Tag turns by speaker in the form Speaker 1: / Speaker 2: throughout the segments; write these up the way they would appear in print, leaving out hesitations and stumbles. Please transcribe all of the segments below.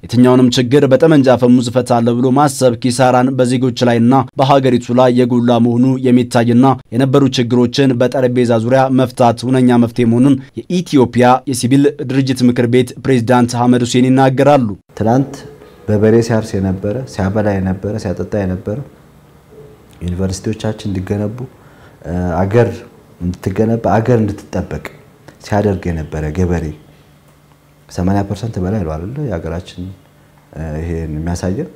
Speaker 1: የትኛውንም ችግር በጠመንጃ ፈሙዝ ፈታለሁ ብሎ ማሰብ ኪሳራን በዜጎች ላይና በሀገሪቱ ላይ የጎላ መሆኑ የሚታይና የነበሩ ችግሮችን በጠረጴዛ ዙሪያ መፍታት ሁነኛ መፍትሄ መሆኑን የኢትዮጵያ የሲቪል ድርጅት ምክር ቤት ፕሬዝዳንት አህመድ ሁሴን ይናገራሉ።
Speaker 2: ትናንት በበሬ ሲያርስ የነበረ ሲያበላ የነበረ ሲያጠጣ የነበረ ዩኒቨርሲቲዎቻችን እንዲገነቡ አገር እንድትገነባ አገር እንድትጠበቅ ሲያደርግ የነበረ ገበሬ 80% በላይ ነው አይደል ያገራችን ይሄን የሚያሳየው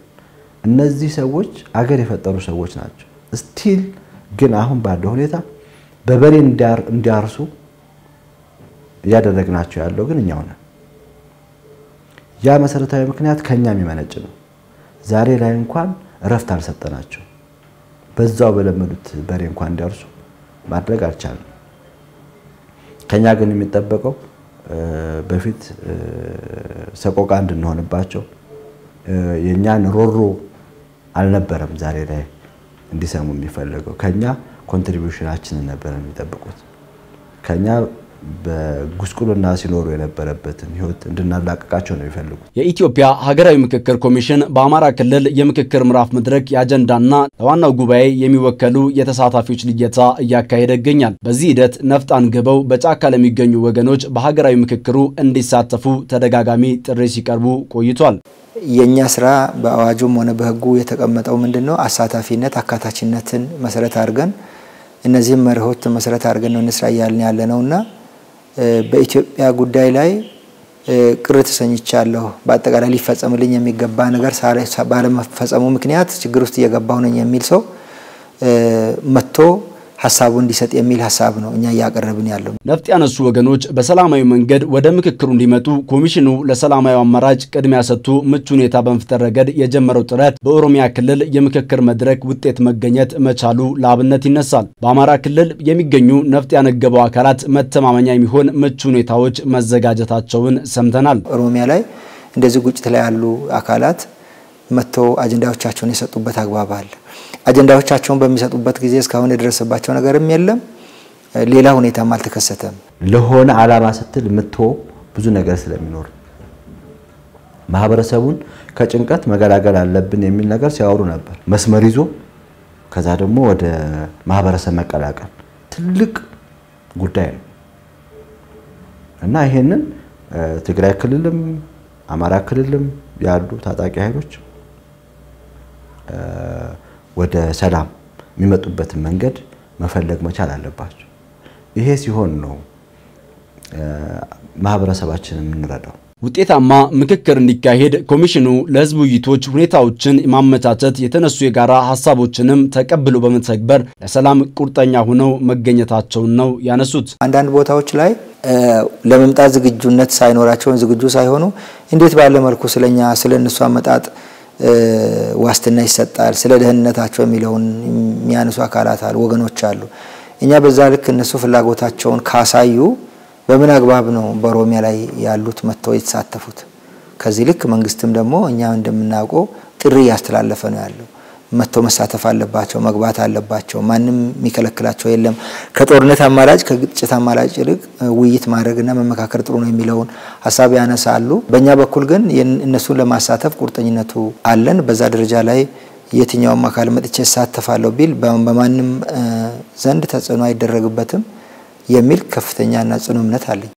Speaker 2: እነዚህ ሰዎች አገር የፈጠሩ ሰዎች ናቸው ስቲል ግን አሁን ባለው ሁኔታ በበሬ እንዲያርሱ ያደረግናቸው ያለው ግን እኛው ነን ያ መሰረታዊ ምክንያት ከኛ የሚመነጭ ነው ዛሬ ላይ እንኳን ረፍት አልሰጠናቸው በዛው በለመዱት በሬ እንኳን እንዲያርሱ ማድረግ አልቻለም ከኛ ግን የሚጠበቀው በፊት ሰቆቃ እንድንሆንባቸው የኛን ሮሮ አልነበረም ዛሬ ላይ እንዲሰሙ የሚፈልገው ከኛ ኮንትሪቢዩሽናችንን ነበር የሚጠብቁት ከኛ በጉስቁልና ሲኖሩ የነበረበትን ህይወት እንድናላቀቃቸው ነው የሚፈልጉት
Speaker 1: የኢትዮጵያ ሀገራዊ ምክክር ኮሚሽን በአማራ ክልል የምክክር ምዕራፍ መድረክ ያጀንዳና ለዋናው ጉባኤ የሚወከሉ የተሳታፊዎች ልየታ እያካሄደ ይገኛል በዚህ ሂደት ነፍጥ አንግበው በጫካ ለሚገኙ ወገኖች በሀገራዊ ምክክሩ እንዲሳተፉ ተደጋጋሚ ጥሪ ሲቀርቡ ቆይቷል
Speaker 3: የኛ ስራ በአዋጁም ሆነ በህጉ የተቀመጠው ምንድነው አሳታፊነት አካታችነትን መሰረት አድርገን እነዚህ መርሆች መሰረት አድርገን ነው እንስራ ያለነውና በኢትዮጵያ ጉዳይ ላይ ቅር ተሰኝቻለሁ በአጠቃላይ ሊፈጸምልኝ የሚገባ ነገር ባለመፈጸሙ ምክንያት ችግር ውስጥ እየገባሁ ነኝ የሚል ሰው መጥቶ ሐሳቡ እንዲሰጥ የሚል ሐሳብ ነው እኛ ያቀርብን ያለው
Speaker 1: ነፍጥ ያነሱ ወገኖች በሰላማዊ መንገድ ወደ ምክክሩ እንዲመጡ ኮሚሽኑ ለሰላማዊ አማራጭ ቅድሚያ ሰጥቶ ምቹ ሁኔታ በመፍጠር ረገድ የጀመረው ጥረት በኦሮሚያ ክልል የምክክር መድረክ ውጤት መገኘት መቻሉ ለአብነት ይነሳል በአማራ ክልል የሚገኙ ነፍጥ ያነገበው አካላት መተማመኛ የሚሆን ምቹ ሁኔታዎች መዘጋጀታቸውን ሰምተናል
Speaker 3: ኦሮሚያ ላይ እንደዚህ ግጭት ላይ ያሉ አካላት መጥቶ አጀንዳዎቻቸውን የሰጡበት አግባብ አለ አጀንዳዎቻቸውን በሚሰጡበት ጊዜ እስካሁን የደረሰባቸው ነገርም የለም ሌላ ሁኔታም አልተከሰተም
Speaker 2: ለሆነ ዓላማ ስትል ምትቶ ብዙ ነገር ስለሚኖር ማህበረሰቡን ከጭንቀት መገላገል አለብን የሚል ነገር ሲያወሩ ነበር መስመር ይዞ ከዛ ደግሞ ወደ ማህበረሰብ መቀላቀል ትልቅ ጉዳይ ነው እና ይሄንን ትግራይ ክልልም አማራ ክልልም ያሉ ታጣቂ ኃይሎች ወደ ሰላም የሚመጡበት መንገድ መፈለግ መቻል አለባቸው ይሄ ሲሆን ነው ማህበረሰባችንን እንረዳው
Speaker 1: ውጤታማ ምክክር እንዲካሄድ ኮሚሽኑ ለህዝብ ውይይቶች ሁኔታዎችን ማመቻቸት የተነሱ የጋራ ሐሳቦችንም ተቀብሎ በመተግበር ለሰላም ቁርጠኛ ሆነው መገኘታቸው ነው ያነሱት
Speaker 3: አንዳንድ ቦታዎች ላይ ለመምጣት ዝግጁነት ሳይኖራቸው ዝግጁ ሳይሆኑ እንዴት ባለ መልኩ ስለኛ ስለነሱ አመጣጥ ዋስትና ይሰጣል ስለ ደህንነታቸው የሚለውን የሚያነሱ አካላት አሉ ወገኖች አሉ እኛ በዛ ልክ እነሱ ፍላጎታቸውን ካሳዩ በምን አግባብ ነው በኦሮሚያ ላይ ያሉት መጥተው የተሳተፉት ከዚህ ልክ መንግስትም ደግሞ እኛ እንደምናውቀው ጥሪ ያስተላለፈ ነው ያለው መጥተው መሳተፍ አለባቸው መግባት አለባቸው ማንንም የሚከለክላቸው የለም ከጦርነት አማራጭ ከግጭት አማራጭ ይልቅ ውይይት ማድረግና መመካከር ጥሩ ነው የሚለውን ሐሳብ ያነሳሉ በእኛ በኩል ግን እነሱን ለማሳተፍ ቁርጠኝነቱ አለን በዛ ደረጃ ላይ የትኛውም አካል መጥቼ ሳተፋለሁ ቢል በማንም ዘንድ ተጽዕኖ አይደረግበትም የሚል ከፍተኛና ጽኑ እምነት አለኝ